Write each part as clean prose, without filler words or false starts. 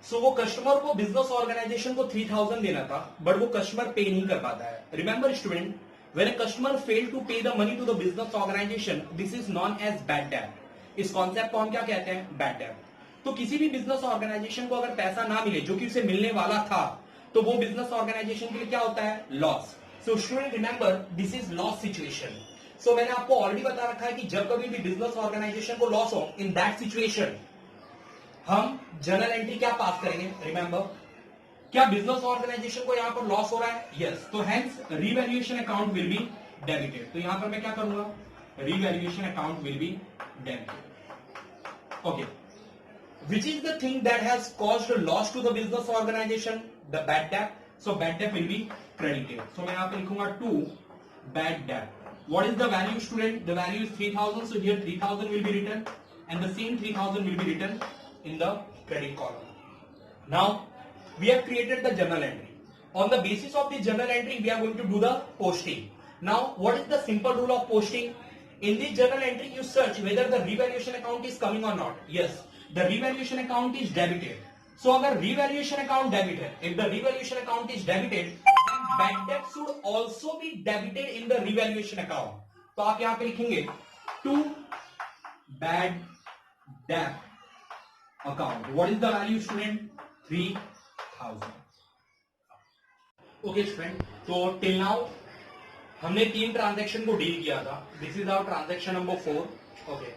सो वो कस्टमर को business organisation को 3000 देना था, बट वो कस्टमर पे नहीं कर पाता है. Remember student, when a customer fail to pay the money to the business organisation, this is known as bad debt. इस कॉन्सेप्ट को हम क्या कहते हैं? Bad debt. तो किसी भी बिजनेस ऑर्गेनाइजेशन को अगर पैसा ना मिले जो कि उसे मिलने वाला था, तो वो बिजनेस ऑर्गेनाइजेशन के लिए क्या होता है? Loss. So student remember, this is loss situation. So मैंने आपको ऑलरेडी बता रखा है कि जब कभी भी बिजनेस ऑर्गेनाइजेशन को लॉस हो, इन दैट सिचुएशन हम जर्नल एंट्री क्या पास करेंगे? रिमेंबर, क्या बिजनेस ऑर्गेनाइजेशन को यहां पर लॉस हो रहा है? यस. तो hence revaluation account will be debited. तो यहां पर मैं क्या करूंगा? Revaluation account will be debited. Okay. Which is the thing that has caused a loss to the business organization? The bad debt. So bad debt will be credited. So मैं यहाँ पे लिखूंगा to bad debt. What is the value, student? The value is 3000. So here 3000 will be written, and the same 3000 will be written in the credit column. Now we have created the journal entry. On the basis of the journal entry, we are going to do the posting. Now, what is the simple rule of posting? In this journal entry, you search whether the revaluation account is coming or not. Yes. The revaluation account is debited. So अगर revaluation account debited, if the revaluation account is debited, then bad debt should also be debited in the revaluation account. तो आप यहां पे लिखेंगे to bad debt account. What is the value, student? 3000. Okay student, तो till now हमने 3 transaction को deal किया था. This is our transaction number 4. Okay.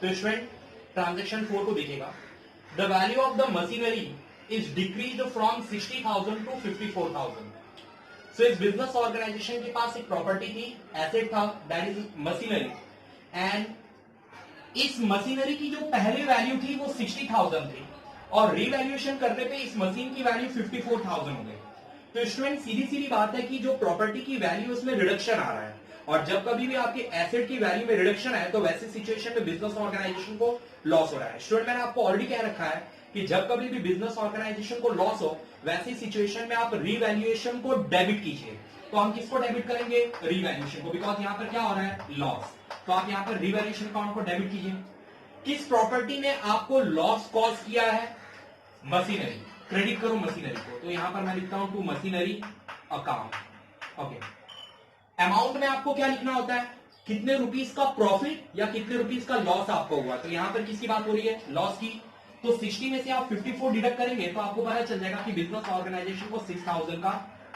तो स्टूडेंट ट्रांजेक्शन 4 को देखिएगा. The value of the machinery is decreased from 60,000 to 54,000. So इस business organisation के पास एक प्रॉपर्टी थी, एसेट था, दैट इज मशीनरी. एंड इस मशीनरी की जो पहले वैल्यू थी वो 60,000 थी, और रिवैल्यूएशन करने पे इस मशीन की वैल्यू 54,000 हो गई. तो स्टूडेंट सीधी सीधी बात है कि जो प्रॉपर्टी की वैल्यू उसमें रिडक्शन आ रहा है, और जब कभी भी आपके एसेट की वैल्यू में रिडक्शन है तो वैसी सिचुएशन में बिजनेस ऑर्गेनाइजेशन को लॉस हो रहा है. स्टूडेंट मैंने आपको ऑलरेडी कह रखा है कि जब कभी भी बिजनेस ऑर्गेनाइजेशन को लॉस हो, वैसी सिचुएशन में आप रिवैल्यूएशन को डेबिट कीजिए. तो हम किसको डेबिट करेंगे? रिवैल्यूएशन को, बिकॉज यहाँ पर क्या हो रहा है? लॉस. तो आप यहाँ पर रिवैल्यूएशन अकाउंट को डेबिट कीजिए. किस प्रॉपर्टी ने आपको लॉस कॉज किया है? मशीनरी. क्रेडिट करो मशीनरी को. तो यहां पर मैं लिखता हूं to machinery account. Okay. Amount में आपको क्या लिखना होता है? कितने रुपीस का प्रॉफिट या कितने रुपीस का लॉस आपको हुआ. तो यहां पर किसकी बात हो रही है? लॉस की. तो 60 में से आप 54 डिडक्ट करेंगे तो आपको पता चल जाएगा कि बिजनेस ऑर्गेनाइजेशन को 6000 का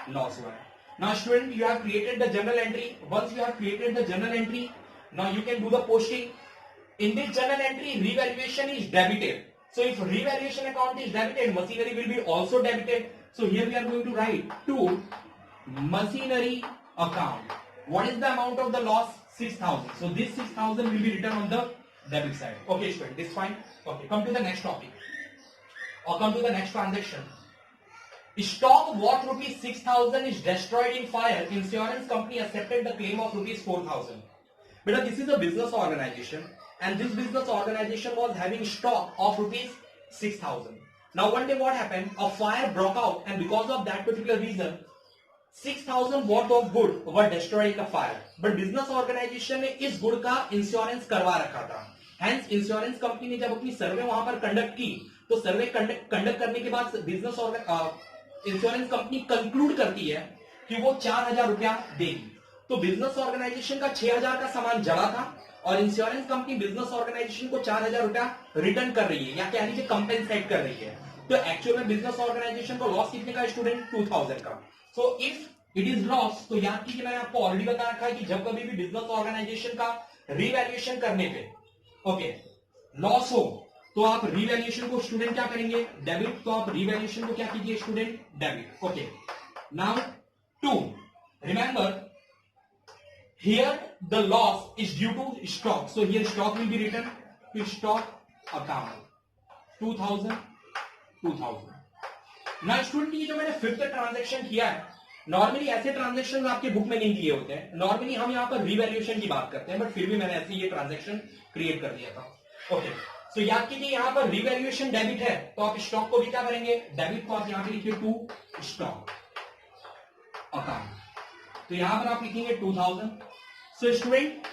लॉस हुआ है. Now student, you have created the journal entry. Once you have created the journal entry, now you can do the posting. In this journal entry, revaluation is debited. So if revaluation account is debited, machinery will be also debited. So here we are going to write to machinery account. What is the amount of the loss? 6,000. So this 6,000 will be written on the debit side. Okay, student, this fine. Okay, come to the next topic, or come to the next transaction. Stock worth rupees 6,000 is destroyed in fire. Insurance company accepted the claim of rupees 4,000. But this is a business organization, and this business organization was having stock of rupees 6,000. Now one day what happened? A fire broke out, and because of that particular reason, 6,000 worth of good were destroyed in the fire. But business organization ने इस good का insurance करवा रखा था. Hence insurance company ने जब अपनी सर्वे वहां पर कंडक्ट की, तो सर्वे कंडक्ट करने के बाद बिजनेस इंश्योरेंस कंपनी कंक्लूड करती है कि वो 4,000 रुपया देगी. तो बिजनेस ऑर्गेनाइजेशन का 6,000 का सामान जला था, और इंश्योरेंस कंपनी बिजनेस ऑर्गेनाइजेशन को 4,000 रुपया रिटर्न कर रही है, या कह लीजिए कंपेंसेट कर रही है. तो एक्चुअल में बिजनेस ऑर्गेनाइजेशन को लॉस कितने का? स्टूडेंट 2,000 का. So if it is loss, तो याद कीजिए मैंने आपको ऑलरेडी बता रखा है कि जब कभी भी बिजनेस ऑर्गेनाइजेशन का रिवैल्यूएशन करने पे ओके लॉस हो, तो आप रिवैल्यूएशन को स्टूडेंट क्या करेंगे? डेबिट. तो आप रिवैल्यूएशन को क्या कीजिए? Student debit. Okay. Now to remember, here the loss is due to stock, so here stock will be written to stock account 2,000. now student, ये जो मैंने फिफ्थ ट्रांजैक्शन किया है, नॉर्मली ऐसे ट्रांजैक्शन आपके बुक में नहीं किए होते हैं. नॉर्मली हम यहाँ पर रिवैल्यूएशन की बात करते हैं, बट फिर भी मैंने ऐसे ये ट्रांजैक्शन क्रिएट कर दिया था. ओके. सो याद कीजिए यहाँ पर रिवैल्यूएशन डेबिट है, तो आप स्टॉक को भी क्या करेंगे? डेबिट. को आप यहाँ पे लिखिए टू स्टॉक अकाउंट. तो यहां पर आप लिखेंगे 2,000. सो स्टूडेंट,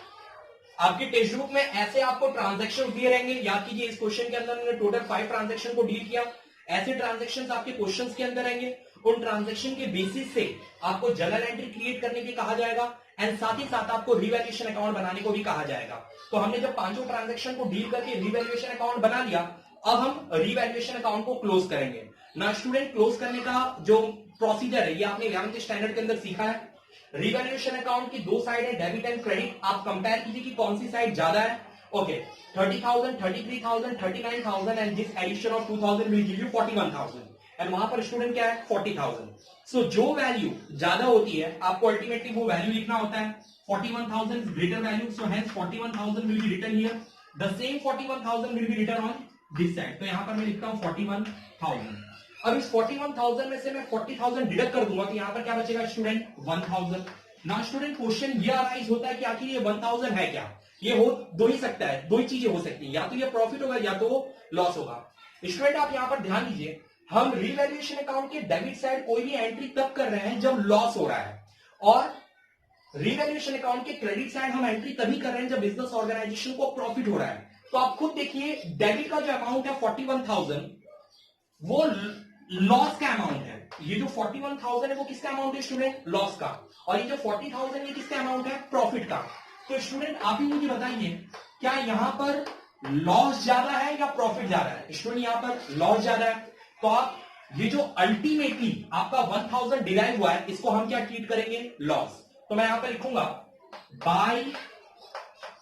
आपके टेक्स्ट बुक में ऐसे आपको ट्रांजैक्शन दिए रहेंगे. याद कीजिए इस क्वेश्चन के अंदर हमने टोटल 5 ट्रांजैक्शन को डील किया. ऐसे ट्रांजेक्शन आपके क्वेश्चंस के अंदर रहेंगे, उन ट्रांजेक्शन के बेसिस से आपको जर्नल एंट्री क्रिएट करने की कहा जाएगा एंड साथ ही साथ आपको रिवैल्यूएशन अकाउंट बनाने को भी कहा जाएगा। तो हमने जब पांचों ट्रांजेक्शन को डील करके रिवैल्यूएशन अकाउंट बना लिया, अब हम रिवैल्यूएशन अकाउंट को क्लोज करेंगे ना। स्टूडेंट, क्लोज करने का जो प्रोसीजर है ये आपने 11th स्टैंडर्ड के अंदर सीखा है। रिवैल्यूएशन अकाउंट की दो साइड है, डेबिट एंड क्रेडिट। आप कंपेयर कीजिए कि कौन सी साइड ज्यादा है। Okay, 30,000, 33,000, 39,000 and this addition of 2,000 will give you 41,000 and वहां पर स्टूडेंट क्या है 40,000। सो जो वैल्यू ज्यादा होती है आपको अल्टीमेटली वो वैल्यू लिखना होता है। 41,000 is greater value, so hence 41,000 will be written here. The same 41,000 will be written on this side. तो यहां पर मैं लिखता हूं 41,000। अब इस 41,000 में से मैं 40,000 डिडक्ट कर दूंगा तो यहां पर क्या बचेगा स्टूडेंट 1,000। ना स्टूडेंट, क्वेश्चन ये अराइज होता है कि आखिर ये 1,000 है क्या। ये हो दो ही सकता है, दो ही चीजें हो सकती है, या तो ये प्रॉफिट होगा या तो लॉस होगा। स्टूडेंट आप यहां पर ध्यान दीजिए, हम रिवैल्यूएशन अकाउंट के डेबिट साइड कोई भी एंट्री तब कर रहे हैं जब लॉस हो रहा है, और रिवैल्यूएशन अकाउंट के क्रेडिट साइड हम एंट्री तभी कर रहे हैं जब बिजनेस ऑर्गेनाइजेशन को प्रॉफिट हो रहा है। तो आप खुद देखिए, डेबिट का जो अमाउंट है 41,000 वो लॉस का अमाउंट है। ये जो 41,000 है वो किसका अमाउंट है स्टूडेंट, लॉस का। और ये जो 40,000 ये किसका अमाउंट है, प्रॉफिट का। तो स्टूडेंट आप ही मुझे बताइए, क्या यहां पर लॉस ज्यादा है या प्रॉफिट ज्यादा है। स्टूडेंट यहां पर लॉस ज्यादा है, तो आप ये जो अल्टीमेटली आपका 1,000 डिराइव हुआ है इसको हम क्या ट्रीट करेंगे, लॉस। तो मैं यहां पर लिखूंगा बाय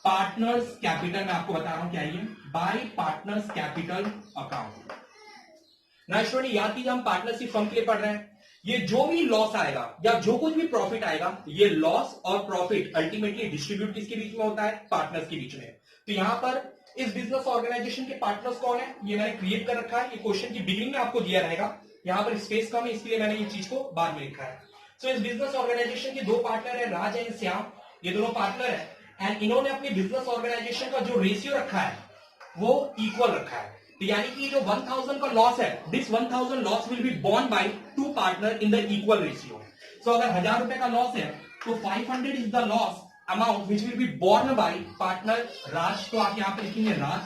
पार्टनर्स कैपिटल। मैं आपको बता रहा हूं क्या ये, बाय पार्टनर्स कैपिटल अकाउंट। ना स्टूडेंट याद कीजिए, हम पार्टनरशिप फर्म के लिए पढ़ रहे हैं। ये जो भी लॉस आएगा या जो कुछ भी प्रॉफिट आएगा, ये लॉस और प्रॉफिट अल्टीमेटली डिस्ट्रीब्यूट किसके बीच में होता है, पार्टनर्स के बीच में। तो यहां पर इस बिजनेस ऑर्गेनाइजेशन के पार्टनर्स कौन है, ये मैंने क्रिएट कर रखा है। ये क्वेश्चन की बिगिनिंग में आपको दिया रहेगा, यहां पर स्पेस कम है इसलिए मैंने ये चीज को बाद में लिखा है। सो इस बिजनेस ऑर्गेनाइजेशन के दो पार्टनर है, राज एंड श्याम। ये दोनों पार्टनर है एंड इन्होंने अपनी बिजनेस ऑर्गेनाइजेशन का जो रेशियो रखा है वो इक्वल रखा है। तो यानी कि जो 1,000 का लॉस है, this 1,000 loss will be borne by two partner in the equal ratio. So अगर 1,000 रुपए का लॉस है तो 500 is the loss amount which will be borne by partner Raj. तो आप यहां पर लिखेंगे राज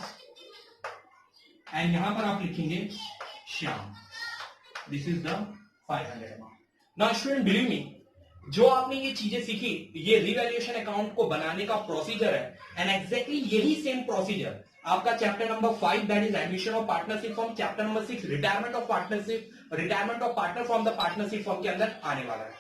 एंड यहां पर आप लिखेंगे Shyam. This is the 500 amount. Now student believe me, जो आपने ये चीजें सीखी, ये रिवैल्यूएशन अकाउंट को बनाने का प्रोसीजर है एंड एग्जैक्टली यही सेम प्रोसीजर आपका chapter number 5 that is admission of partnership form, chapter number 6 retirement of partnership, retirement of partner from the partnership form के अंदर आने वाला है।